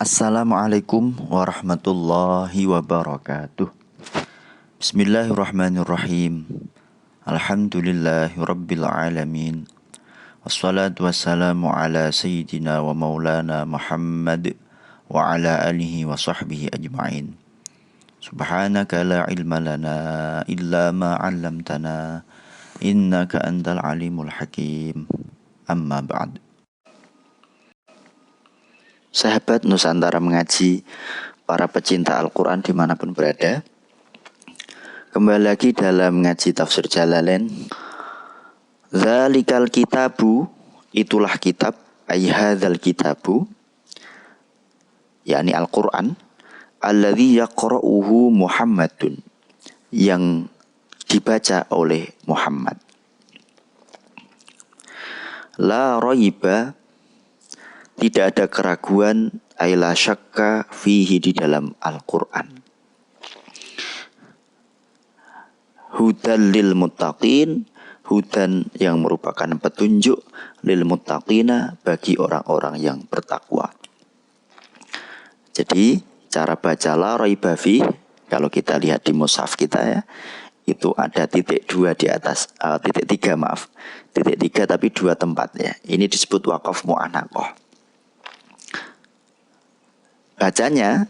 Assalamualaikum warahmatullahi wabarakatuh. Bismillahirrahmanirrahim. Alhamdulillahi rabbil alamin. Wassalatu wassalamu ala sayyidina wa maulana Muhammad wa ala alihi wa sahbihi ajma'in. Subhanaka la ilma lana illa ma 'allamtana innaka antal alimul hakim. Amma ba'd. Sahabat Nusantara Mengaji, para pecinta Al-Quran dimanapun berada, kembali lagi dalam ngaji tafsir Jalalain. Zalikal kitabu, itulah kitab, ay hadzal kitabu, yakni Al-Quran, alladzi yaqra'uhu Muhammadun, yang dibaca oleh Muhammad. La raiba, tidak ada keraguan, la syakka fihi, di dalam Al-Quran. Hudan lil muttaqin, hudan yang merupakan petunjuk, lil muttaqina, bagi orang-orang yang bertakwa. Jadi cara baca la raiba fi, kalau kita lihat di mushaf kita ya, itu ada titik 2 di atas, titik 3 maaf, titik 3 tapi 2 tempat ya. Ini disebut waqaf mu'anaqah. Bacanya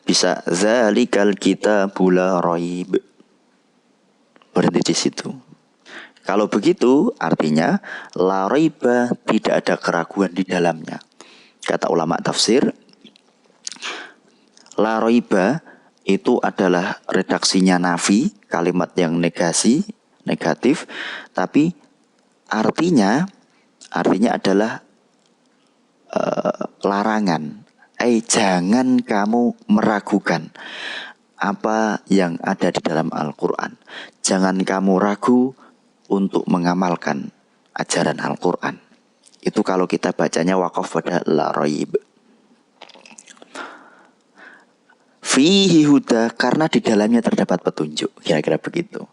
bisa zalikal kitabu la raib, berhenti di situ. Kalau begitu artinya la raiba, tidak ada keraguan di dalamnya. Kata ulama tafsir, la raiba itu adalah redaksinya nafi, kalimat yang negasi, negatif, tapi artinya adalah larangan. Jangan kamu meragukan apa yang ada di dalam Al-Quran. Jangan kamu ragu untuk mengamalkan ajaran Al-Quran. Itu kalau kita bacanya waqaf pada la raib. Fihi huda, karena di dalamnya terdapat petunjuk. Kira-kira begitu.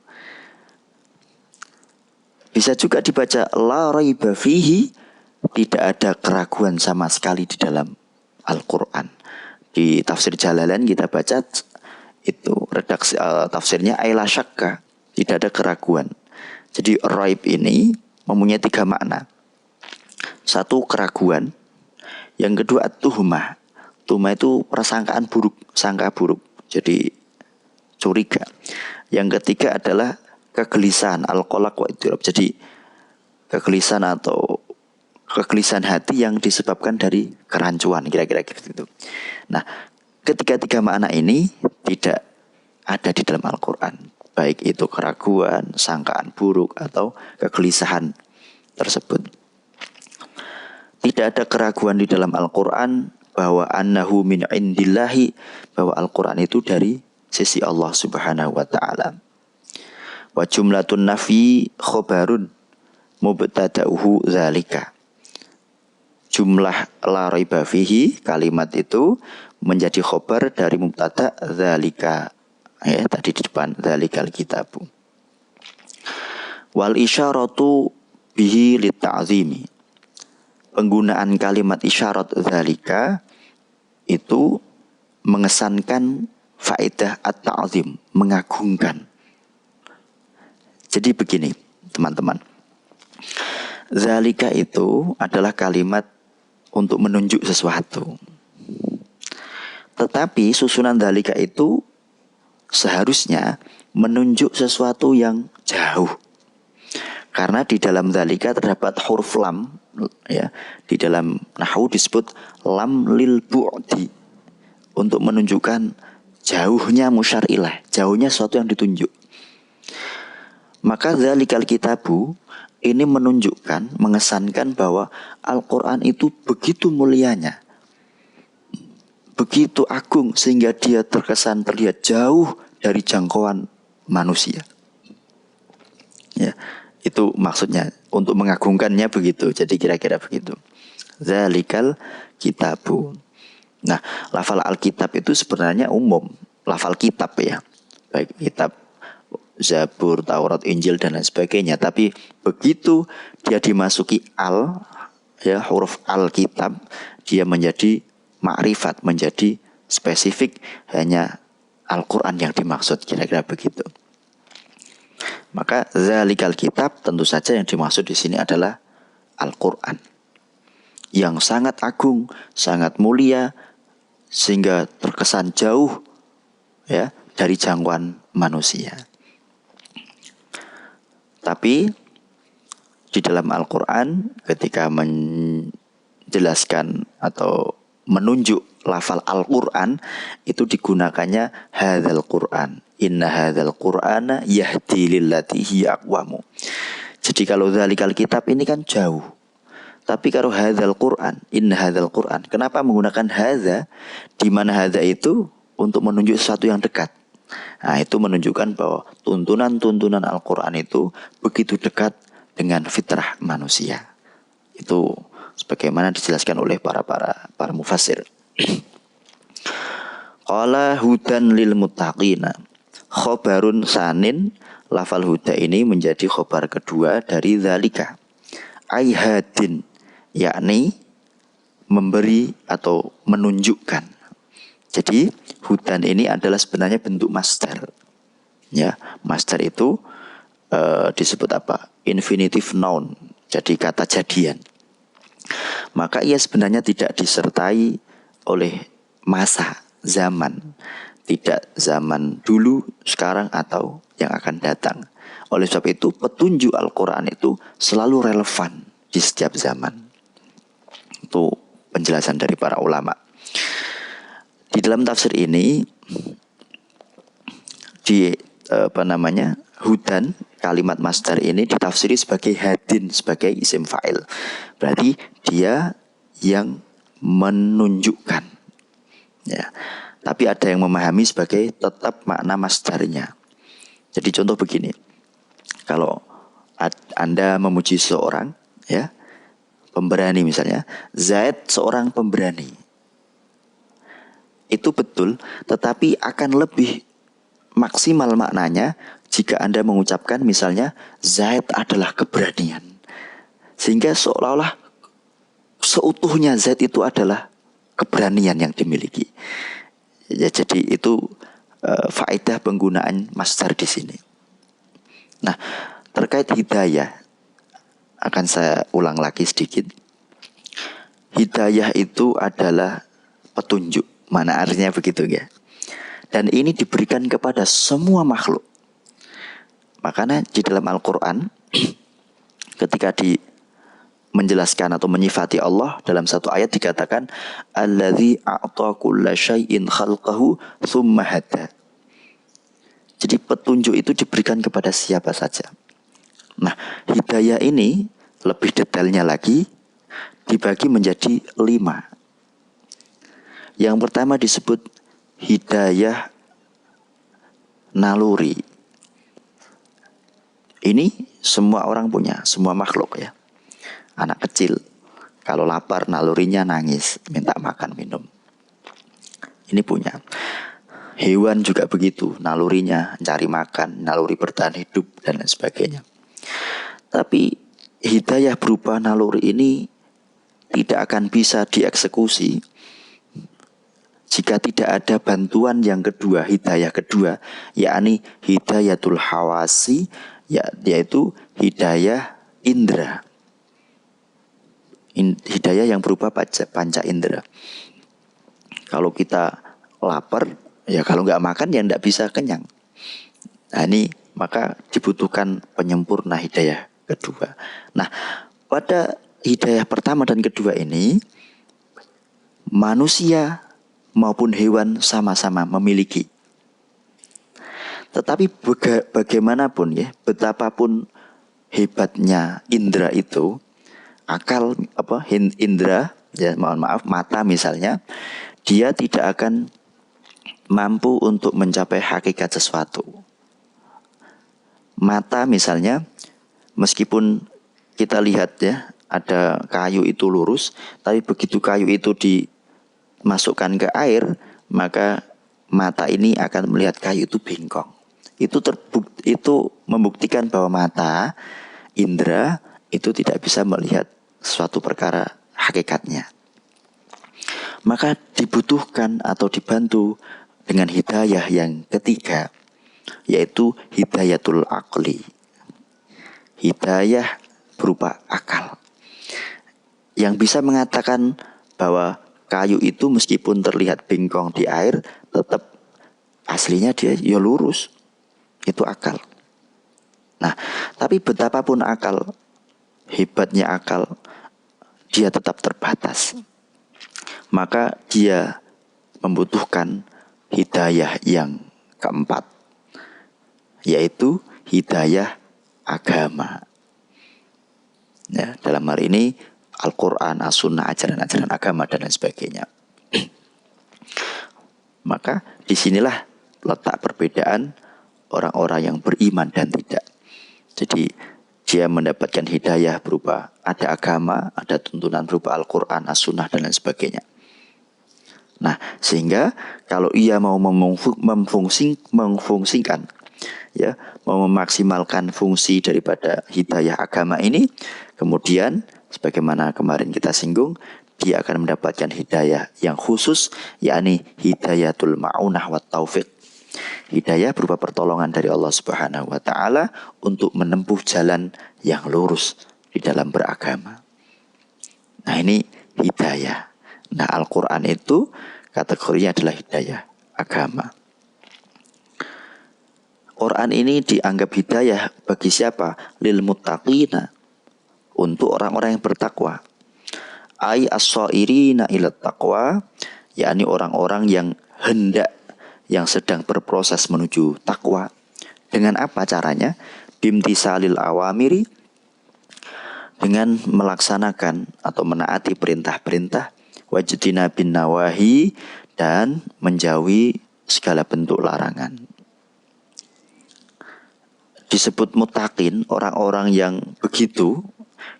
Bisa juga dibaca la raiba fihi, tidak ada keraguan sama sekali di dalam Al-Quran. Di tafsir Jalalain kita baca itu redaksi tafsirnya la syakka, tidak ada keraguan. Jadi raib ini mempunyai 3 makna. 1, keraguan. Yang kedua, tuhmah. Tuhmah itu persangkaan buruk, sangka buruk. Jadi curiga. Yang ketiga adalah kegelisahan, al-qalaq wa idtirab. Jadi kegelisahan atau kegelisahan hati yang disebabkan dari kerancuan, kira-kira gitu. Nah, ketiga makna ini tidak ada di dalam Al-Quran, baik itu keraguan, sangkaan buruk, atau kegelisahan tersebut. Tidak ada keraguan di dalam Al-Quran bahwa annahu min indillahi, bahwa Al-Quran itu dari sisi Allah subhanahu wa ta'ala. Wa jumlatun nafi khobarun mubtada'uhu zalika. Jumlah la raiba fihi, kalimat itu menjadi khobar dari mubtada zalika. Ya, tadi di depan zalikal kitabu. Wal isyaratu bihi litta'zimi. Penggunaan kalimat isyarat zalika itu mengesankan faedah at-ta'zim, mengagungkan. Jadi begini, teman-teman. Zalika itu adalah kalimat untuk menunjuk sesuatu. Tetapi susunan zalika itu seharusnya menunjuk sesuatu yang jauh. Karena di dalam zalika terdapat huruf lam, ya. Di dalam nahwu disebut lam lil bu'di, untuk menunjukkan jauhnya musyar ilaih, jauhnya sesuatu yang ditunjuk. Maka zalikal kitabu ini menunjukkan, mengesankan bahwa Al-Quran itu begitu mulianya, begitu agung, sehingga dia terkesan terlihat jauh dari jangkauan manusia. Ya, itu maksudnya, untuk mengagungkannya begitu. Jadi kira-kira begitu. Zalikal kitabu. Nah, lafal Alkitab itu sebenarnya umum. Lafal kitab ya, baik kitab Zabur, Taurat, Injil dan lain sebagainya. Tapi begitu dia dimasuki al, ya, huruf Alkitab, dia menjadi makrifat, menjadi spesifik hanya Al-Quran yang dimaksud, kira-kira begitu. Maka zalikal kitab, tentu saja yang dimaksud di sini adalah Al-Quran yang sangat agung, sangat mulia, sehingga terkesan jauh ya dari jangkauan manusia. Tapi di dalam Al-Quran ketika menjelaskan atau menunjuk lafal Al-Quran, itu digunakannya hadzal Quran. Inna hadzal Qur'ana yahdi lillati hiya aqwamu. Jadi kalau dzalikal kitab ini kan jauh. Tapi kalau hadzal Quran, inna hadzal Quran, kenapa menggunakan hadza? Di mana hadza itu untuk menunjuk sesuatu yang dekat. Nah, itu menunjukkan bahwa tuntunan-tuntunan Al-Quran itu begitu dekat dengan fitrah manusia. Itu sebagaimana dijelaskan oleh para mufassir. Qala hudan lil muttaqina. Khobarun sanin, lafal huda ini menjadi khobar kedua dari zalika. Aihadin, yakni memberi atau menunjukkan. Jadi hudan ini adalah sebenarnya bentuk masdar. Ya, masdar itu disebut apa? Infinitive noun. Jadi kata jadian. Maka ia sebenarnya tidak disertai oleh masa, zaman. Tidak zaman dulu, sekarang, atau yang akan datang. Oleh sebab itu petunjuk Al-Quran itu selalu relevan di setiap zaman. Itu penjelasan dari para ulama. Di dalam tafsir ini hudan, kalimat masdar ini ditafsiri sebagai hadin, sebagai isim fa'il. Berarti dia yang menunjukkan. Ya. Tapi ada yang memahami sebagai tetap makna masdarnya. Jadi contoh begini. Kalau Anda memuji seorang, ya, pemberani misalnya, Zaid seorang pemberani. Itu betul, tetapi akan lebih maksimal maknanya jika Anda mengucapkan misalnya Zaid adalah keberanian. Sehingga seolah-olah seutuhnya Zaid itu adalah keberanian yang dimiliki. Ya, jadi itu faedah penggunaan masdar di sini. Nah, terkait hidayah akan saya ulang lagi sedikit. Hidayah itu adalah petunjuk. Mana artinya begitu ya? Dan ini diberikan kepada semua makhluk. Makanya di dalam Al-Quran ketika menjelaskan atau menyifati Allah dalam satu ayat dikatakan alladzi a'ta kulla syai'in khalqahu tsumma hada. Jadi petunjuk itu diberikan kepada siapa saja. Nah, hidayah ini lebih detailnya lagi dibagi menjadi 5. Yang pertama disebut hidayah naluri. Ini semua orang punya, semua makhluk ya. Anak kecil kalau lapar nalurinya nangis, minta makan, minum. Ini punya. Hewan juga begitu, nalurinya cari makan, naluri bertahan hidup dan lain sebagainya. Tapi hidayah berupa naluri ini tidak akan bisa dieksekusi jika tidak ada bantuan yang kedua, hidayah kedua, yakni hidayatul hawasi, yaitu hidayah indera. Hidayah yang berupa panca indera. Kalau kita lapar, ya kalau nggak makan ya nggak bisa kenyang. Nah ini maka dibutuhkan penyempurna hidayah kedua. Nah pada hidayah pertama dan kedua ini manusia maupun hewan sama-sama memiliki. Tetapi bagaimanapun ya, betapapun hebatnya indera itu, akal indera, ya mohon maaf, mata misalnya, dia tidak akan mampu untuk mencapai hakikat sesuatu. Mata misalnya, meskipun kita lihat ya, ada kayu itu lurus, tapi begitu kayu itu dimasukkan ke air, maka mata ini akan melihat kayu itu bengkok. Itu membuktikan bahwa mata, indera, itu tidak bisa melihat suatu perkara hakikatnya. Maka dibutuhkan atau dibantu dengan hidayah yang ketiga, yaitu hidayatul aqli. Hidayah berupa akal, yang bisa mengatakan bahwa kayu itu meskipun terlihat bengkong di air, tetap aslinya dia ya lurus. Itu akal. Nah, tapi betapapun akal, hebatnya akal, dia tetap terbatas. Maka dia membutuhkan hidayah yang keempat, yaitu hidayah agama. Ya, dalam hal ini Al-Quran, As-Sunnah, ajaran-ajaran agama dan lain sebagainya. Maka disinilah letak perbedaan orang-orang yang beriman dan tidak. Jadi dia mendapatkan hidayah berupa ada agama, ada tuntunan berupa Al-Quran, As-Sunnah dan lain sebagainya. Nah, sehingga kalau ia mau memfungsikan, ya, mau memaksimalkan fungsi daripada hidayah agama ini, kemudian sebagaimana kemarin kita singgung, dia akan mendapatkan hidayah yang khusus, yakni hidayatul ma'unah wa taufiq. Hidayah berupa pertolongan dari Allah Subhanahu wa taala untuk menempuh jalan yang lurus di dalam beragama. Nah, ini hidayah. Nah, Al-Quran itu kategorinya adalah hidayah agama. Quran ini dianggap hidayah bagi siapa? Lil muttaqina, untuk orang-orang yang bertakwa. Ai as-sairina ila taqwa, yakni orang-orang yang hendak, yang sedang berproses menuju takwa. Dengan apa caranya? Bimtisalil awamiri, dengan melaksanakan atau menaati perintah-perintah, wajtina bin nawahi, dan menjauhi segala bentuk larangan. Disebut mutakin, orang-orang yang begitu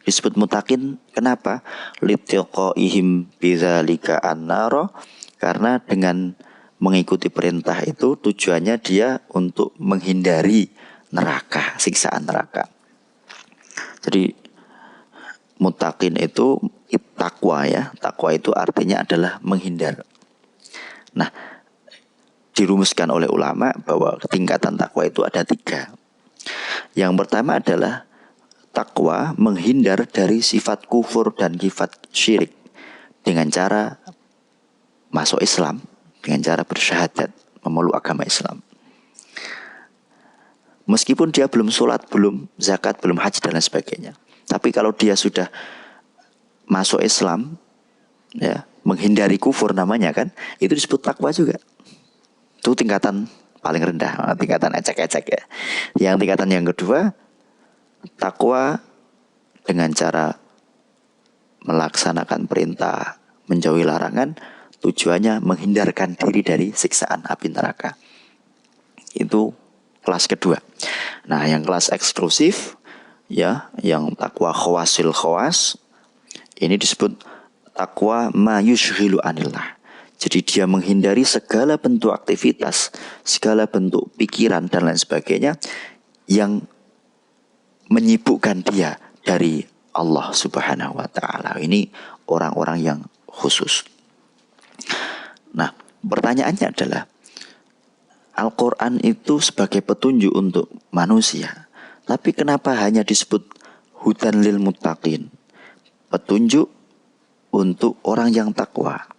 disebut mutakin. Kenapa? Litiqaihim bidzalika annara, karena dengan mengikuti perintah itu tujuannya dia untuk menghindari neraka, siksaan neraka. Jadi mutakin itu takwa, ya. Takwa itu artinya adalah menghindar. Nah, dirumuskan oleh ulama bahwa tingkatan takwa itu ada 3. Yang pertama adalah takwa menghindar dari sifat kufur dan sifat syirik dengan cara masuk Islam, dengan cara bersyahadat, memeluk agama Islam. Meskipun dia belum sholat, belum zakat, belum haji dan lain sebagainya, tapi kalau dia sudah masuk Islam, ya, menghindari kufur namanya kan, itu disebut takwa juga. Itu tingkatan paling rendah, tingkatan ecek-ecek, ya. Yang tingkatan yang kedua, takwa dengan cara melaksanakan perintah, menjauhi larangan, tujuannya menghindarkan diri dari siksaan api neraka. Itu kelas kedua. Nah, yang kelas eksklusif, ya, yang takwa khawasil khawas, ini disebut takwa ma yushghilu anillah. Jadi dia menghindari segala bentuk aktivitas, segala bentuk pikiran dan lain sebagainya yang menyibukkan dia dari Allah Subhanahu wa taala. Ini orang-orang yang khusus. Nah, pertanyaannya adalah, Al-Quran itu sebagai petunjuk untuk manusia, tapi kenapa hanya disebut hudan lil muttaqin, petunjuk untuk orang yang takwa?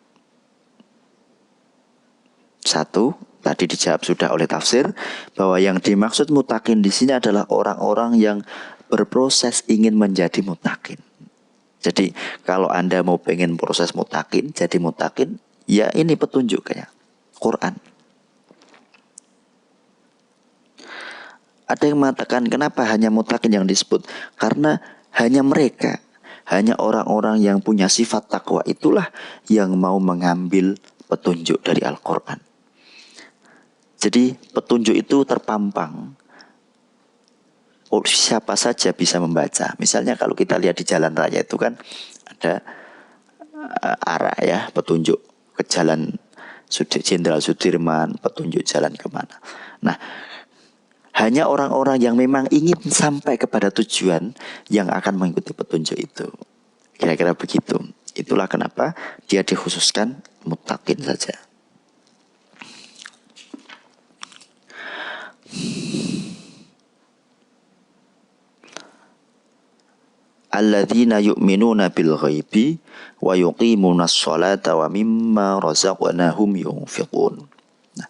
Satu, tadi dijawab sudah oleh tafsir, bahwa yang dimaksud muttaqin di sini adalah orang-orang yang berproses ingin menjadi muttaqin. Jadi kalau Anda mau pengen proses muttaqin, jadi muttaqin, ya ini petunjuk kayak Quran. Ada yang mengatakan kenapa hanya muttaqin yang disebut? Karena hanya mereka, hanya orang-orang yang punya sifat takwa itulah yang mau mengambil petunjuk dari Al-Quran. Jadi petunjuk itu terpampang, siapa saja bisa membaca. Misalnya kalau kita lihat di jalan raya itu kan ada arah, ya, petunjuk ke jalan Jenderal Sudirman, petunjuk jalan kemana. Nah, hanya orang-orang yang memang ingin sampai kepada tujuan yang akan mengikuti petunjuk itu. Kira-kira begitu. Itulah kenapa dia dikhususkan muttaqin saja. Alladzina yu'minuna bil ghaibi wa yuqimunas sholata wa mimma razaqnahum yunfiqun. Nah,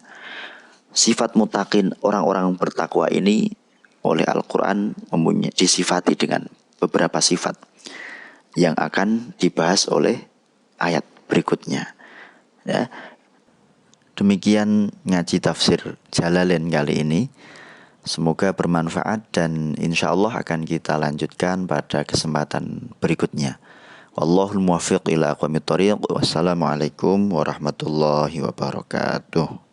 sifat muttaqin, orang-orang bertakwa ini oleh Al-Quran disifati dengan beberapa sifat yang akan dibahas oleh ayat berikutnya. Ya. Demikian ngaji tafsir Jalalain kali ini. Semoga bermanfaat dan insya Allah akan kita lanjutkan pada kesempatan berikutnya. Wallahul muwaffiq ila aqwamit thoriq. Wassalamualaikum warahmatullahi wabarakatuh.